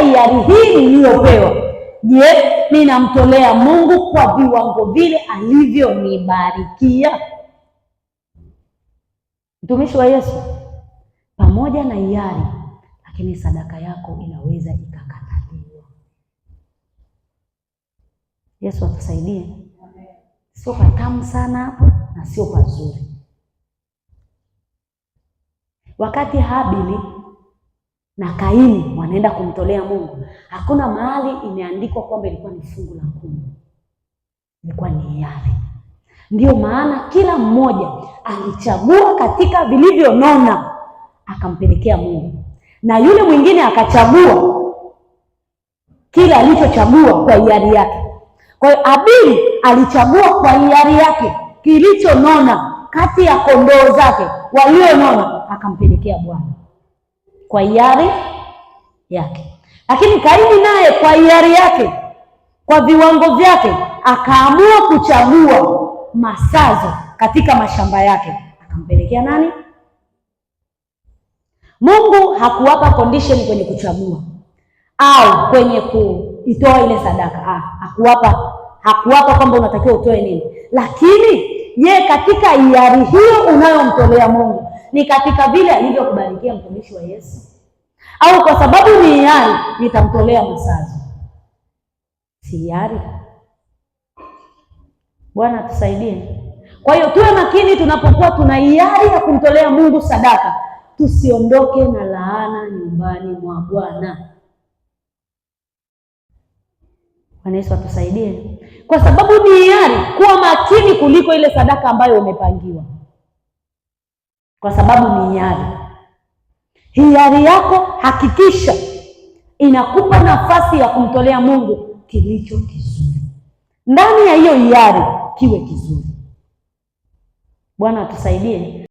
hiari hii niliyopewa, je, ninamtolea Mungu kwa viwango vile alivyonibarikia? Mtumishi wa Yesu, pamoja na hiari, lakini sadaka yako inaweza ikakataliwa. Yesu atusaidie. Sio patamu sana hapo na sio pazuri. Wakati Habili na Kaini wanaenda kumtolea Mungu, hakuna mahali imeandikwa kwamba ilikuwa ni fungu la 10. Ilikuwa ni hiari. Ndio maana kila mmoja alichagua katika vilivyonona akampelekea Mungu, na yule mwingine akachagua kila alichochagua kwa hiari yake. Kwa hiyo Habili alichagua kwa hiari yake kilichonona kati ya kondoo zake walionona, akampelekea Bwana kwa hiari yake. Lakini Kaini naye kwa hiari yake, kwa viwango vyake, akaamua kuchagua masazo katika mashamba yake, akampelekea nani? Mungu hakuwapa condition kwenye kuchagua au kwenye kuitoa ile sadaka. Hakuwapa kwamba unatakiwa utoe nini. Lakini je, katika hiari hiyo unayomtolea Mungu ni katika vile alivyokubarikia mtumishi wa Yesu, au kwa sababu ni hiari nitamtolea masazo? Si hiari. Bwana atusaidie. Kwa hiyo tuwe makini tunapokuwa tuna hiari ya kumtolea Mungu sadaka, tusiondoke na laana nyumbani mwa Bwana. Bwana Yesu atusaidie. Kwa sababu ni hiari, kuwa makini kuliko ile sadaka ambayo umepangiwa, kwa sababu ni hiari. Hiari yako hakikisha inakupa nafasi ya kumtolea Mungu kilicho kizuri. Ndani ya hiyo hiari kiwe kizuri. Bwana atusaidie.